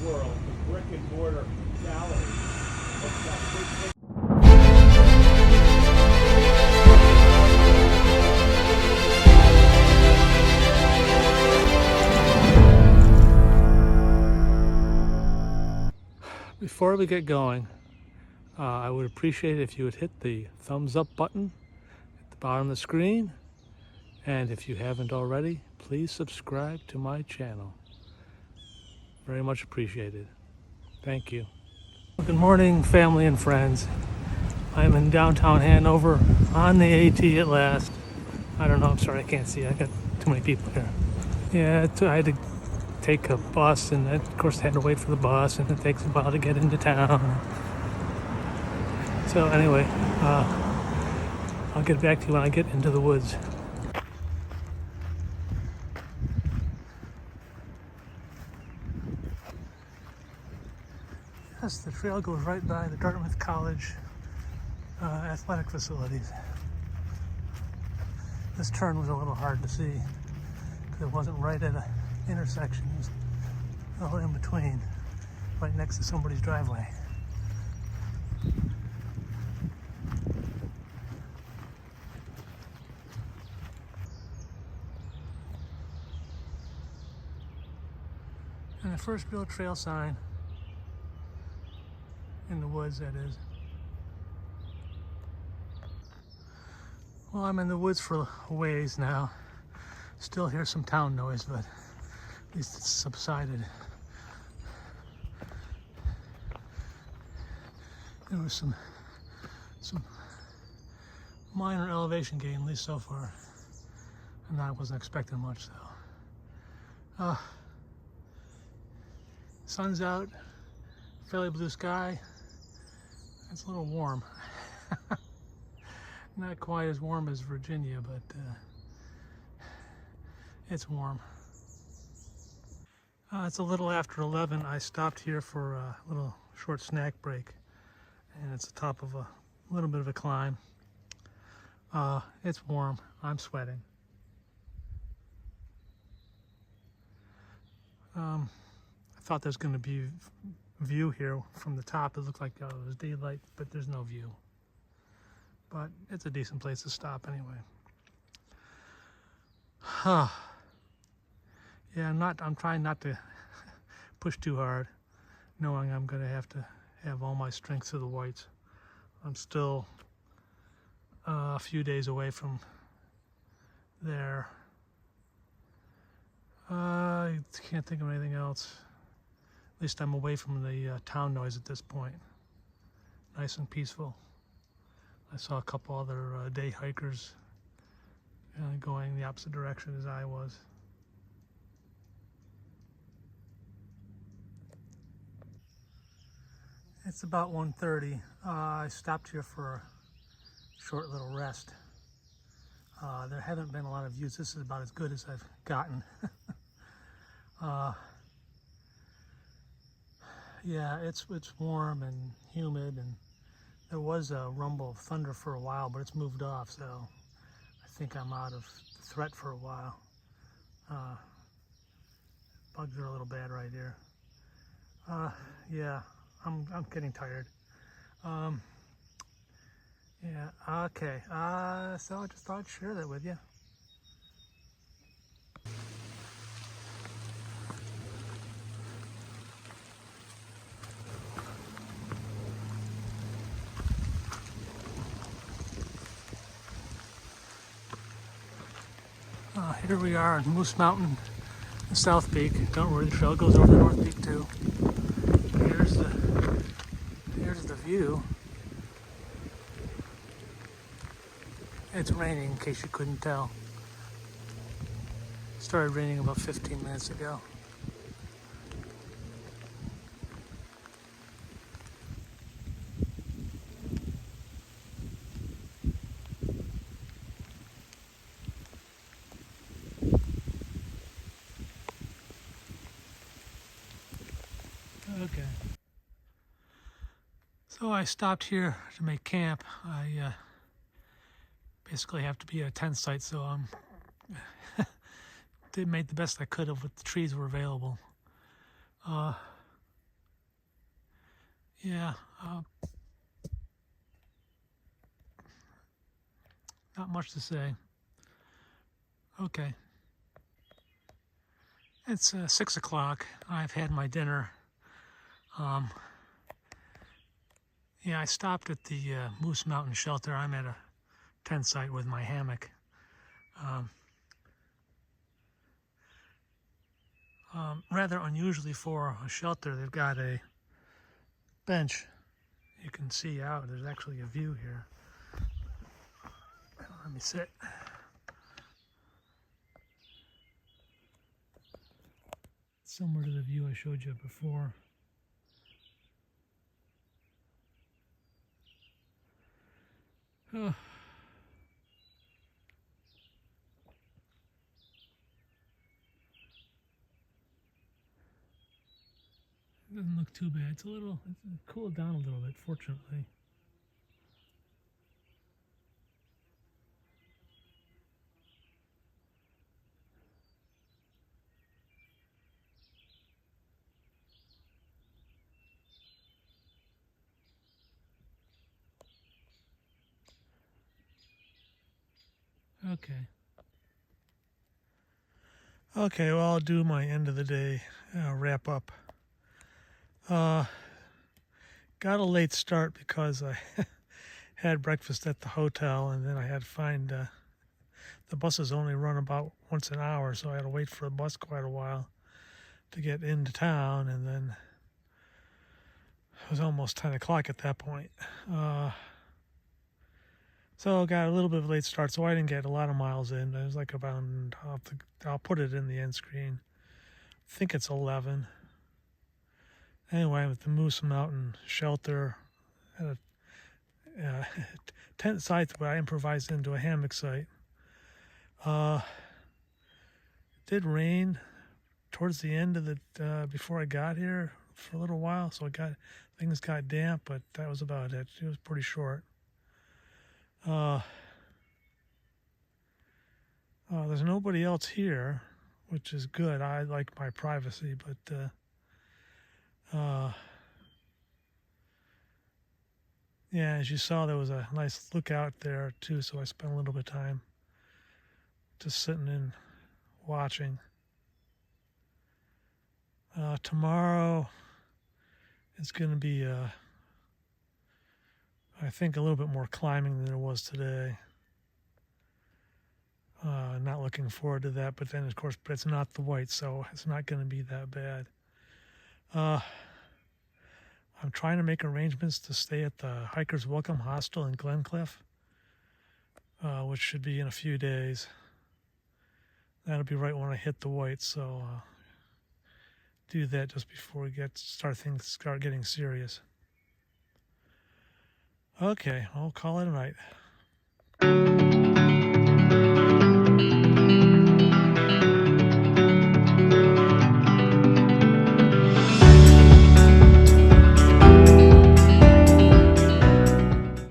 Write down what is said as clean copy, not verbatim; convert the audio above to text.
world, the brick and mortar gallery. It's got big pictures. Before we get going, I would appreciate it if you would hit the thumbs up button at the bottom of the screen. And if you haven't already, please subscribe to my channel. Very much appreciated. Thank you. Good morning, family and friends. I'm in downtown Hanover on the AT at last. I don't know, I'm sorry, I can't see. I got too many people here. Yeah, I had to take a bus, and of course I had to wait for the bus, and it takes a while to get into town. So anyway, I'll get back to you when I get into the woods. Yes, the trail goes right by the Dartmouth College athletic facilities. This turn was a little hard to see because it wasn't right at an intersection. It was all in between, right next to somebody's driveway. And the first real trail sign in the woods, that is. Well, I'm in the woods for a ways now. Still hear some town noise, but at least it's subsided. There was some minor elevation gain, at least so far, and I wasn't expecting much, so. Sun's out, fairly blue sky. It's a little warm. Not quite as warm as Virginia, but it's warm. It's a little after 11. I stopped here for a little short snack break, and it's the top of a little bit of a climb. It's warm. I'm sweating. I thought there's going to be view here from the top. It looked like it was daylight, but there's no view. But it's a decent place to stop anyway. Yeah, I'm trying not to push too hard, knowing I'm going to have all my strength to the whites. I'm still a few days away from there. I can't think of anything else. At least I'm away from the town noise at this point. Nice and peaceful. I saw a couple other day hikers going the opposite direction as I was. It's about 1:30. I stopped here for a short little rest. There haven't been a lot of views. This is about as good as I've gotten. Yeah, it's warm and humid, and there was a rumble of thunder for a while, but it's moved off, so I think I'm out of threat for a while. Bugs are a little bad right here. Yeah, I'm getting tired. Yeah, okay. So I just thought I'd share that with you. Here we are in Moose Mountain, the South Peak. Don't worry, the trail goes over the North Peak too. Here's the view. It's raining, in case you couldn't tell. It started raining about 15 minutes ago. Okay. So I stopped here to make camp. I basically have to be at a tent site, so made the best I could of what the trees were available. Yeah, not much to say. Okay, it's 6 o'clock. I've had my dinner. Um, yeah, I stopped at the Moose Mountain Shelter. I'm at a tent site with my hammock. Um, rather unusually for a shelter, they've got a bench you can see out. There's actually a view here. Let me sit. Similar to the view I showed you before. Oh. It doesn't look too bad. It's cooled down a little bit, fortunately. Okay. Okay, well, I'll do my end of the day wrap up. Got a late start because I had breakfast at the hotel, and then I had to find the buses only run about once an hour, so I had to wait for the bus quite a while to get into town, and then it was almost 10 o'clock at that point. So I got a little bit of a late start, so I didn't get a lot of miles in. It was like about, I'll put it in the end screen. I think it's 11. Anyway, I'm at the Moose Mountain Shelter at a tent site where I improvised into a hammock site. It did rain towards the end of the before I got here for a little while, so things got damp, but that was about it. It was pretty short. There's nobody else here, which is good. I like my privacy, but yeah, as you saw, there was a nice lookout there too, so I spent a little bit of time just sitting and watching. Tomorrow it's going to be, I think, a little bit more climbing than there was today. Not looking forward to that, but then, of course, but it's not the white, so it's not going to be that bad. I'm trying to make arrangements to stay at the Hikers Welcome Hostel in Glencliff, which should be in a few days. That'll be right when I hit the white, so do that just before things start getting serious. Okay, I'll call it a night.